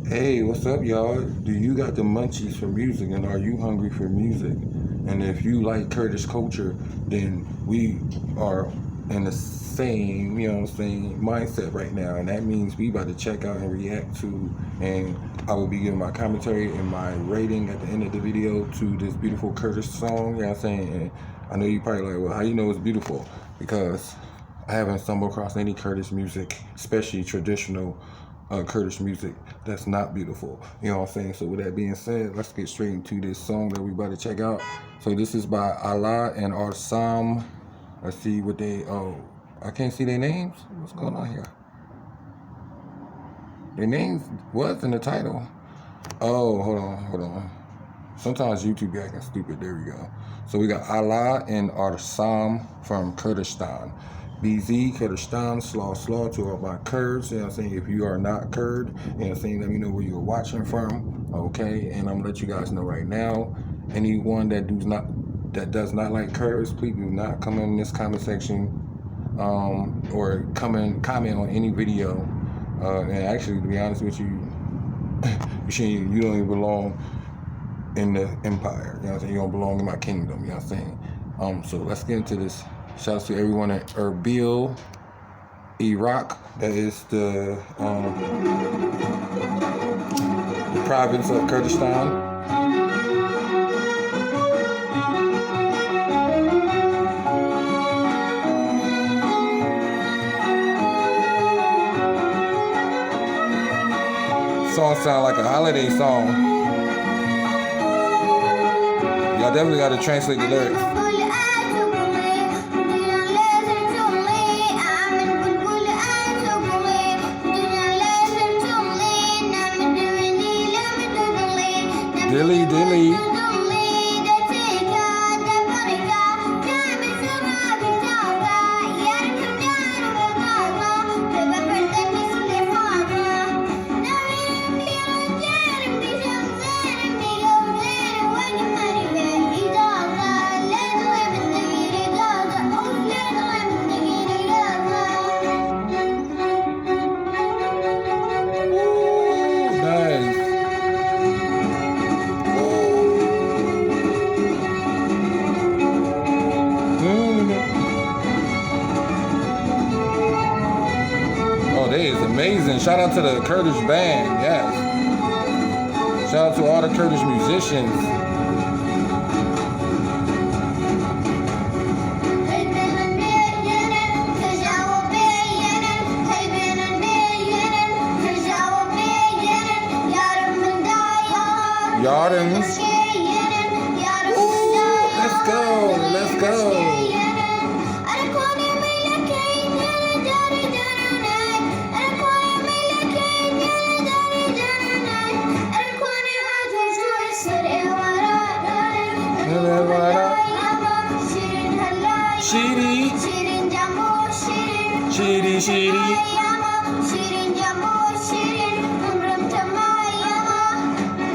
Hey, what's up, y'all? Do you got the munchies for music, and are you hungry for music? And if you like Kurdish culture, then we are in the same, mindset right now. And that means we about to check out and react to, and I will be giving my commentary and my rating at the end of the video to this beautiful Kurdish song, And I know you probably like, well, how you know it's beautiful? Because I haven't stumbled across any Kurdish music, especially traditional Kurdish music, that's not beautiful. So with that being said, let's get straight into this song that we about to check out. So this is by Alla and Arsam. Let's see what I can't see their names. What's going on here? Their names was in the title. Oh, hold on. Sometimes YouTube be acting stupid. There we go. So we got Alla and Arsam from Kurdistan. BZ, Kurdistan, slaw to all my Kurds, If you are not Kurd, let me know where you're watching from, okay? And I'm gonna let you guys know right now, anyone that does not like Kurds, please do not come in this comment section, or comment on any video. And actually, to be honest with you, you don't even belong in the empire, You don't belong in my kingdom, So let's get into this. Shout out to everyone at Erbil, Iraq. That is the province of Kurdistan. Song sound like a holiday song. Y'all definitely got to translate the lyrics. Dilly. Amazing. Shout out to the Kurdish band, yes. Shout out to all the Kurdish musicians. Yardens. Let's go. Shiri.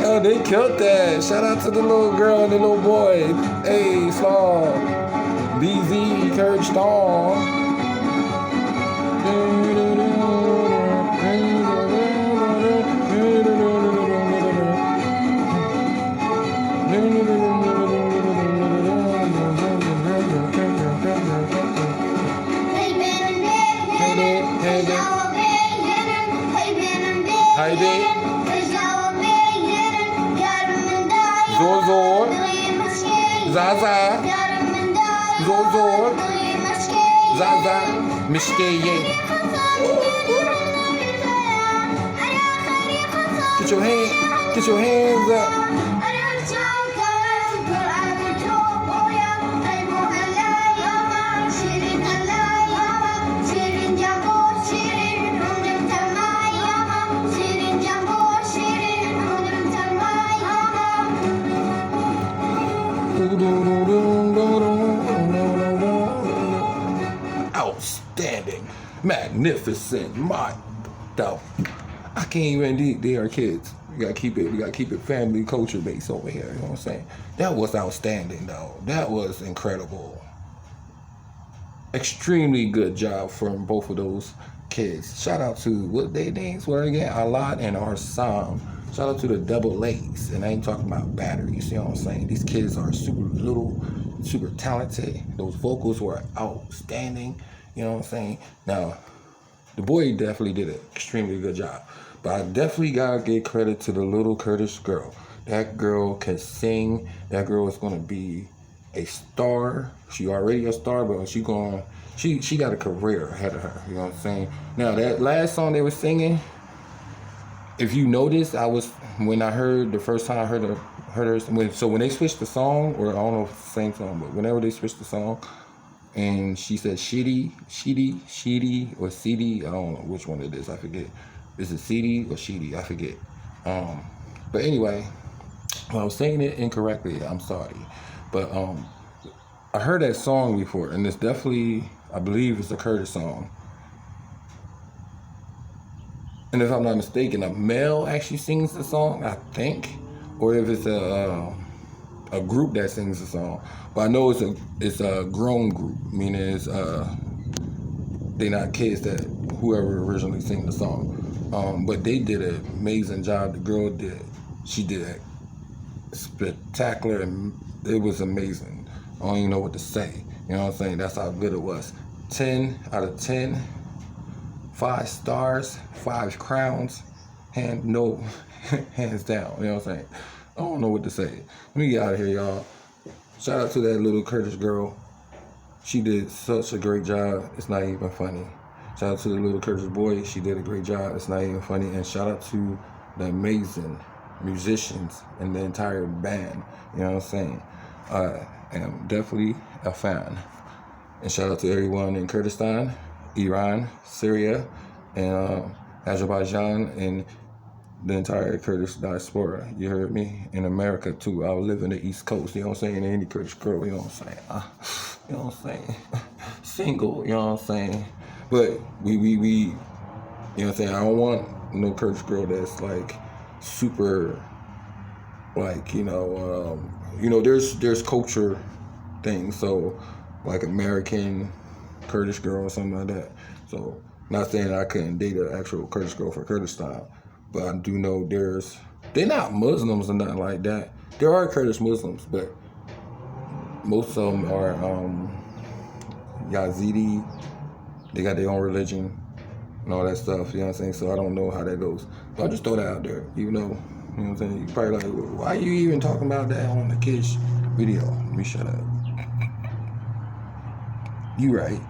Oh, they killed that. Shout out to the little girl and the little boy. Hey, Slaw. BZ, Kurdistan. Haydi. Zor. Zaza. Zor. Zaza. Mishkeye. Get your hands up. Outstanding, magnificent, I can't even. They are kids. We gotta keep it family culture based over here. You know what I'm saying? That was outstanding, though. That was incredible. Extremely good job from both of those kids. Shout out to, what their names were again? Alla and Arsam. Shout out to the double A's. And I ain't talking about batteries, you know what I'm saying? These kids are super little, super talented. Those vocals were outstanding, you know what I'm saying? Now, the boy definitely did an extremely good job. But I definitely gotta give credit to the little Kurdish girl. That girl can sing. That girl is gonna be a star. She already a star, but she got a career ahead of her, you know what I'm saying? Now, that last song they were singing, if you notice, when I heard the first time I heard her, so when they switched the song, or I don't know if it's the same song, but whenever they switched the song, and she said Sheedy, or Seedy, I don't know which one it is, I forget. Is it Seedy or Sheedy? I forget. But anyway, I was saying it incorrectly, I'm sorry. But I heard that song before, and it's definitely, I believe it's a Kurdish song. And if I'm not mistaken, a male actually sings the song, I think, or if it's a group that sings the song. But I know it's a grown group, meaning it's they not kids that whoever originally sang the song. But they did an amazing job. The girl she did it spectacular, and it was amazing. I don't even know what to say. You know what I'm saying? That's how good it was. 10 out of 10. 5 stars, 5 crowns, hands down, you know what I'm saying? I don't know what to say. Let me get out of here, y'all. Shout out to that little Kurdish girl. She did such a great job, it's not even funny. Shout out to the little Kurdish boy, she did a great job, it's not even funny. And shout out to the amazing musicians and the entire band, you know what I'm saying? I am definitely a fan. And shout out to everyone in Kurdistan, Iran, Syria, and Azerbaijan, and the entire Kurdish diaspora. You heard me? In America too. I live in the East Coast. You know what I'm saying? Any Kurdish girl. You know what I'm saying? You know what I'm saying? Single. You know what I'm saying? But we. You know what I'm saying? I don't want no Kurdish girl that's like super, like there's culture things. So like American Kurdish girl or something like that. So not saying I couldn't date an actual Kurdish girl for Kurdistan, but I do know they're not Muslims or nothing like that. There are Kurdish Muslims, but most of them are Yazidi. They got their own religion and all that stuff, you know what I'm saying? So I don't know how that goes. But I just throw that out there, even though, you know what I'm saying? You probably like, why are you even talking about that on the Kish video? Let me shut up. You right.